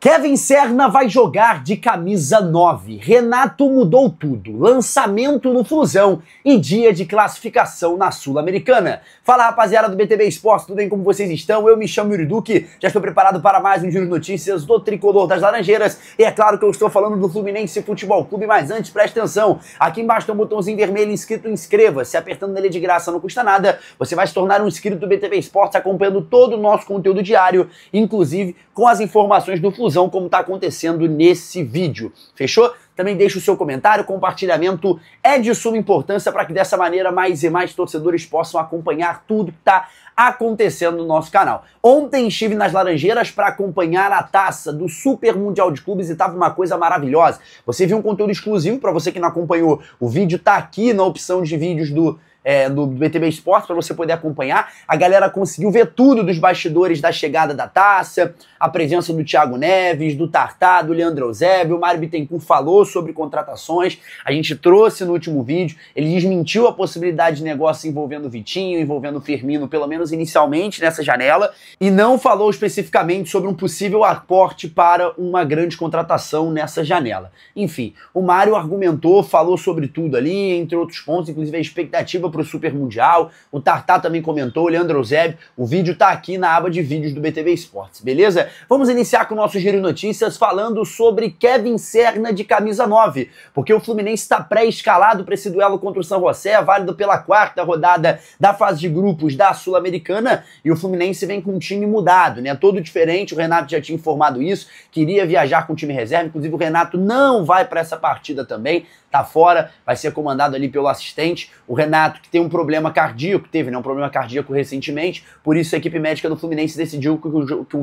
Kevin Serna vai jogar de camisa 9. Renato mudou tudo. Lançamento no Flusão e dia de classificação na Sul-Americana. Fala, rapaziada do BTB Esportes, tudo bem? Como vocês estão? Eu me chamo Yuri Duque, já estou preparado para mais um giro de notícias do Tricolor das Laranjeiras. E é claro que eu estou falando do Fluminense Futebol Clube, mas antes, preste atenção. Aqui embaixo tem um botãozinho vermelho escrito inscreva-se. Apertando nele de graça não custa nada. Você vai se tornar um inscrito do BTB Esportes, acompanhando todo o nosso conteúdo diário, inclusive com as informações do Flusão, como está acontecendo nesse vídeo. Fechou? Também deixa o seu comentário, compartilhamento é de suma importância para que dessa maneira mais e mais torcedores possam acompanhar tudo que está acontecendo no nosso canal. Ontem estive nas Laranjeiras para acompanhar a taça do Super Mundial de Clubes e estava uma coisa maravilhosa. Você viu um conteúdo exclusivo, para você que não acompanhou, o vídeo está aqui na opção de vídeos do BTB Esportes para você poder acompanhar. A galera conseguiu ver tudo dos bastidores da chegada da taça, a presença do Thiago Neves, do Tartá, do Leandro Eusébio. O Mário Bittencourt falou sobre contratações, a gente trouxe no último vídeo, ele desmentiu a possibilidade de negócio envolvendo o Vitinho, envolvendo o Firmino, pelo menos inicialmente nessa janela, e não falou especificamente sobre um possível aporte para uma grande contratação nessa janela. Enfim, o Mário argumentou, falou sobre tudo ali, entre outros pontos, inclusive a expectativa para o Super Mundial. O Tartá também comentou, o Leandro Eusébio. O vídeo tá aqui na aba de vídeos do BTB Esportes, beleza? Vamos iniciar com o nosso giro de notícias falando sobre Kevin Serna de camisa 9, porque o Fluminense está pré-escalado para esse duelo contra o San José, válido pela quarta rodada da fase de grupos da Sul-Americana, e o Fluminense vem com um time mudado, né? Todo diferente, o Renato já tinha informado isso, queria viajar com o time reserva, inclusive o Renato não vai para essa partida também, tá fora, vai ser comandado ali pelo assistente. O Renato, que tem um problema cardíaco, teve, né, um problema cardíaco recentemente, por isso a equipe médica do Fluminense decidiu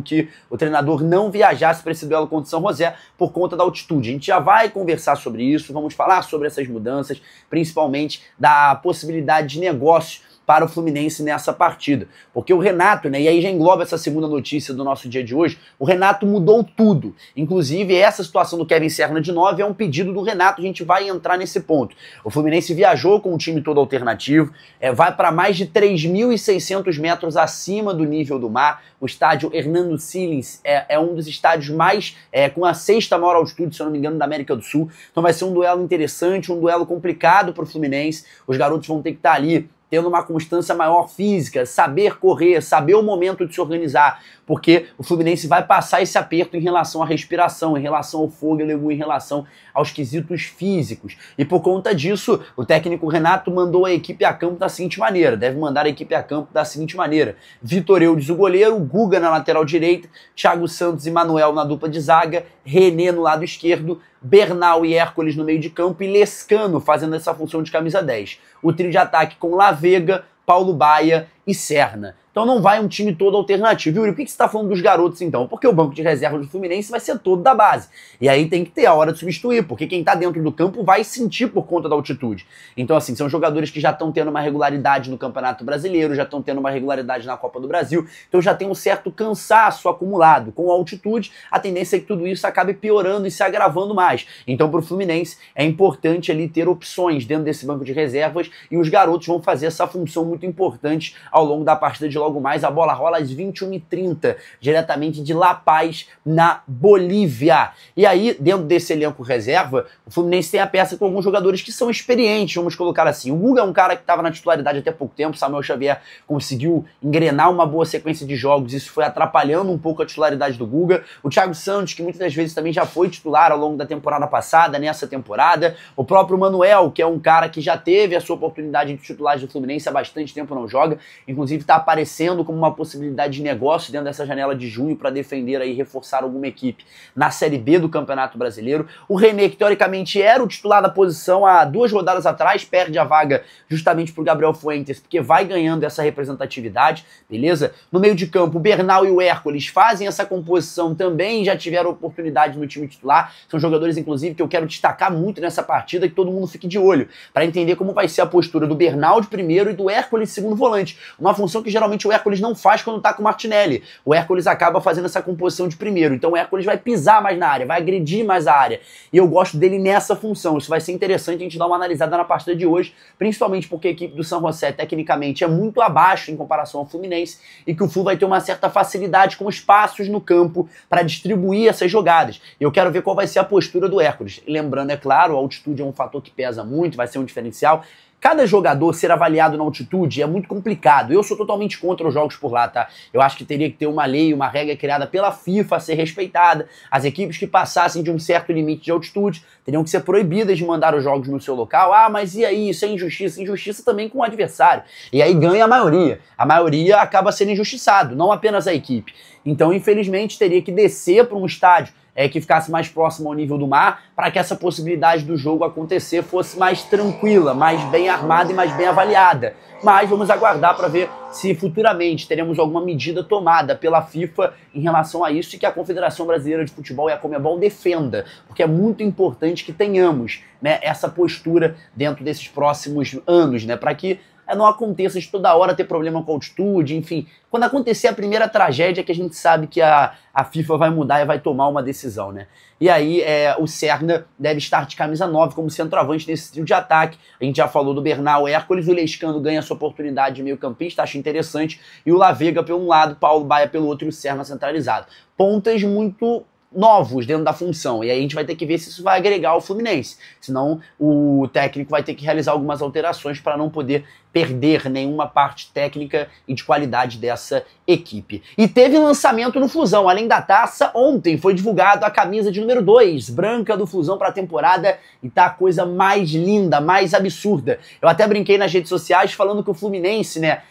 que o treinador não viajasse para esse duelo contra o São José por conta da altitude. A gente já vai conversar sobre isso, vamos falar sobre essas mudanças, principalmente da possibilidade de negócio para o Fluminense nessa partida. Porque o Renato, né, e aí já engloba essa segunda notícia do nosso dia de hoje, o Renato mudou tudo. Inclusive, essa situação do Kevin Serna de 9 é um pedido do Renato, a gente vai entrar nesse ponto. O Fluminense viajou com um time todo alternativo, vai para mais de 3.600 metros acima do nível do mar. O estádio Hernando Siles é um dos estádios mais, com a sexta maior altitude, se eu não me engano, da América do Sul. Então vai ser um duelo interessante, um duelo complicado para o Fluminense. Os garotos vão ter que estar ali tendo uma constância maior física, saber correr, saber o momento de se organizar, porque o Fluminense vai passar esse aperto em relação à respiração, em relação ao fôlego, em relação aos quesitos físicos. E por conta disso, o técnico Renato mandou a equipe a campo da seguinte maneira, deve mandar a equipe a campo da seguinte maneira: Vitor Eudes, o goleiro, Guga na lateral direita, Thiago Santos e Manuel na dupla de zaga, René no lado esquerdo, Bernal e Hércules no meio de campo e Lescano fazendo essa função de camisa 10. O trio de ataque com Lavega, Paulo Baia e Serna. Então não vai um time todo alternativo. Yuri, por que você está falando dos garotos então? Porque o banco de reserva do Fluminense vai ser todo da base. E aí tem que ter a hora de substituir, porque quem está dentro do campo vai sentir por conta da altitude. Então assim, são jogadores que já estão tendo uma regularidade no Campeonato Brasileiro, já estão tendo uma regularidade na Copa do Brasil, então já tem um certo cansaço acumulado. Com a altitude, a tendência é que tudo isso acabe piorando e se agravando mais. Então para o Fluminense é importante ali ter opções dentro desse banco de reservas e os garotos vão fazer essa função muito importante ao longo da partida de logo mais. A bola rola às 21h30, diretamente de La Paz, na Bolívia. E aí, dentro desse elenco reserva, o Fluminense tem a peça com alguns jogadores que são experientes, vamos colocar assim. O Guga é um cara que estava na titularidade até pouco tempo, Samuel Xavier conseguiu engrenar uma boa sequência de jogos, isso foi atrapalhando um pouco a titularidade do Guga. O Thiago Santos, que muitas das vezes também já foi titular ao longo da temporada passada, nessa temporada. O próprio Manuel, que é um cara que já teve a sua oportunidade de titular do Fluminense há bastante tempo, não joga, inclusive está aparecendo como uma possibilidade de negócio dentro dessa janela de junho para defender aí, reforçar alguma equipe na Série B do Campeonato Brasileiro. O René, que teoricamente era o titular da posição há 2 rodadas atrás, perde a vaga justamente para o Gabriel Fuentes, porque vai ganhando essa representatividade, beleza? No meio de campo, o Bernal e o Hércules fazem essa composição também, já tiveram oportunidade no time titular. São jogadores, inclusive, que eu quero destacar muito nessa partida, que todo mundo fique de olho, para entender como vai ser a postura do Bernal de primeiro e do Hércules de segundo volante, uma função que geralmente o Hércules não faz quando tá com o Martinelli. O Hércules acaba fazendo essa composição de primeiro, então o Hércules vai pisar mais na área, vai agredir mais a área, e eu gosto dele nessa função. Isso vai ser interessante a gente dar uma analisada na partida de hoje, principalmente porque a equipe do San José tecnicamente é muito abaixo em comparação ao Fluminense, e que o Flu vai ter uma certa facilidade com espaços no campo para distribuir essas jogadas. Eu quero ver qual vai ser a postura do Hércules. Lembrando, é claro, a altitude é um fator que pesa muito, vai ser um diferencial. Cada jogador ser avaliado na altitude é muito complicado. Eu sou totalmente contra os jogos por lá, tá? Eu acho que teria que ter uma lei, uma regra criada pela FIFA a ser respeitada. As equipes que passassem de um certo limite de altitude teriam que ser proibidas de mandar os jogos no seu local. Ah, mas e aí? Isso é injustiça. Injustiça também com o adversário. E aí ganha a maioria. A maioria acaba sendo injustiçado, não apenas a equipe. Então, infelizmente, teria que descer para um estádio que ficasse mais próximo ao nível do mar, para que essa possibilidade do jogo acontecer fosse mais tranquila, mais bem armada e mais bem avaliada. Mas vamos aguardar para ver se futuramente teremos alguma medida tomada pela FIFA em relação a isso, e que a Confederação Brasileira de Futebol e a Conmebol defenda, porque é muito importante que tenhamos, né, essa postura dentro desses próximos anos, né, para que não aconteça de toda hora ter problema com altitude, enfim. Quando acontecer a primeira tragédia, que a gente sabe que a FIFA vai mudar e vai tomar uma decisão, né? E aí o Serna deve estar de camisa 9 como centroavante nesse trio de ataque. A gente já falou do Bernal, Hércules, o Lescano ganha sua oportunidade de meio campista, acho interessante, e o La Vega pelo um lado, Paulo Baia pelo outro e o Serna centralizado. Pontas muito novos dentro da função, e aí a gente vai ter que ver se isso vai agregar ao Fluminense, senão o técnico vai ter que realizar algumas alterações para não poder perder nenhuma parte técnica e de qualidade dessa equipe. E teve lançamento no Flusão, além da taça, ontem foi divulgado a camisa de número 2, branca do Flusão para a temporada, e tá a coisa mais linda, mais absurda. Eu até brinquei nas redes sociais falando que o Fluminense, né,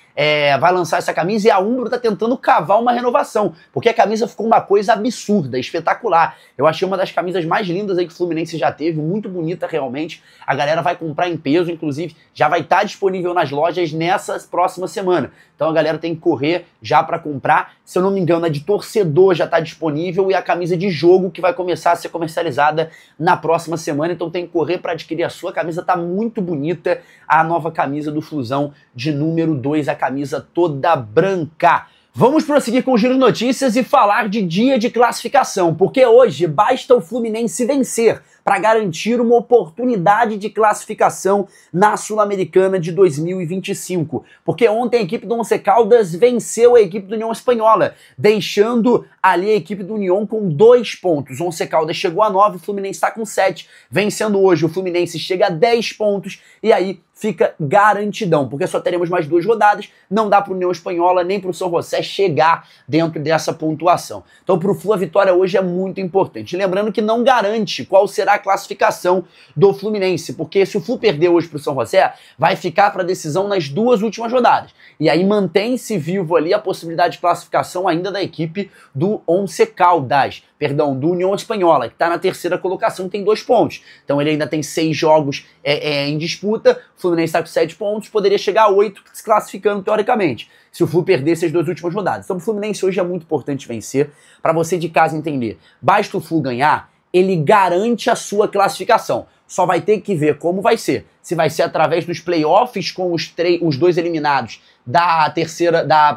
vai lançar essa camisa, e a Umbro tá tentando cavar uma renovação, porque a camisa ficou uma coisa absurda, espetacular. Eu achei uma das camisas mais lindas aí que o Fluminense já teve, muito bonita realmente. A galera vai comprar em peso, inclusive já vai estar disponível nas lojas nessa próxima semana. Então a galera tem que correr já para comprar. Se eu não me engano, a de torcedor já está disponível, e a camisa de jogo que vai começar a ser comercializada na próxima semana. Então tem que correr para adquirir a sua. A camisa tá muito bonita, a nova camisa do Flusão de número 2, a camisa toda branca. Vamos prosseguir com o Giro de Notícias e falar de dia de classificação, porque hoje basta o Fluminense vencer para garantir uma oportunidade de classificação na Sul-Americana de 2025. Porque ontem a equipe do Once Caldas venceu a equipe do União Espanhola, deixando ali a equipe do União com 2 pontos. O Once Caldas chegou a 9, o Fluminense está com 7. Vencendo hoje, o Fluminense chega a 10 pontos, e aí fica garantidão, porque só teremos mais 2 rodadas, não dá para o União Espanhola nem para o São José chegar dentro dessa pontuação. Então para o Flu a vitória hoje é muito importante. Lembrando que não garante qual será a classificação do Fluminense, porque se o Flu perder hoje para o São José, vai ficar para decisão nas 2 últimas rodadas. E aí mantém-se vivo ali a possibilidade de classificação ainda da equipe do Once Caldas, do União Espanhola, que está na 3ª colocação, tem 2 pontos. Então ele ainda tem 6 jogos em disputa, o Fluminense está com 7 pontos, poderia chegar a 8 se classificando teoricamente, se o Flu perdesse as 2 últimas rodadas. Então o Fluminense hoje é muito importante vencer, para você de casa entender. Basta o Flu ganhar, ele garante a sua classificação. Só vai ter que ver como vai ser. Se vai ser através dos playoffs com os 2 eliminados da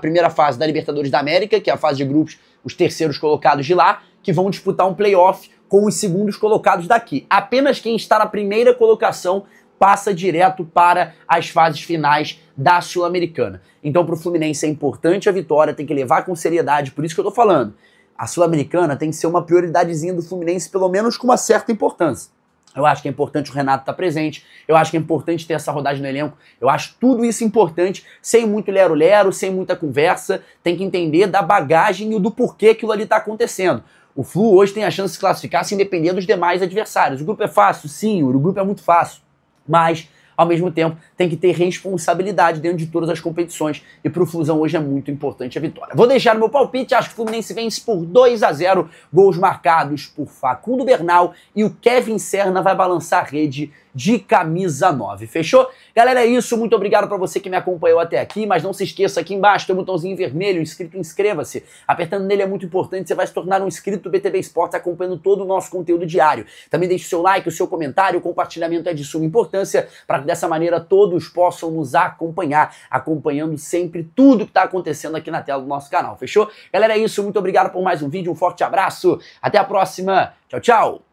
primeira fase da Libertadores da América, que é a fase de grupos, os terceiros colocados de lá, que vão disputar um playoff com os segundos colocados daqui. Apenas quem está na primeira colocação passa direto para as fases finais da Sul-Americana. Então para o Fluminense é importante a vitória, tem que levar com seriedade, por isso que eu estou falando. A Sul-Americana tem que ser uma prioridadezinha do Fluminense, pelo menos com uma certa importância. Eu acho que é importante o Renato estar presente, eu acho que é importante ter essa rodagem no elenco, eu acho tudo isso importante, sem muito lero-lero, sem muita conversa, tem que entender da bagagem e do porquê aquilo ali está acontecendo. O Flu hoje tem a chance de se classificar sem depender dos demais adversários. O grupo é fácil? Sim, o grupo é muito fácil, mas ao mesmo tempo tem que ter responsabilidade dentro de todas as competições, e para o Flusão hoje é muito importante a vitória. Vou deixar no meu palpite, acho que o Fluminense vence por 2-0, gols marcados por Facundo Bernal, e o Kevin Serna vai balançar a rede de camisa 9, fechou? Galera, é isso, muito obrigado pra você que me acompanhou até aqui, mas não se esqueça, aqui embaixo tem um botãozinho vermelho, escrito inscreva-se. Apertando nele é muito importante, você vai se tornar um inscrito do BTB Esportes, acompanhando todo o nosso conteúdo diário. Também deixe o seu like, o seu comentário, o compartilhamento é de suma importância, para que dessa maneira todos possam nos acompanhar, acompanhando sempre tudo que está acontecendo aqui na tela do nosso canal, fechou? Galera, é isso, muito obrigado por mais um vídeo, um forte abraço, até a próxima, tchau, tchau!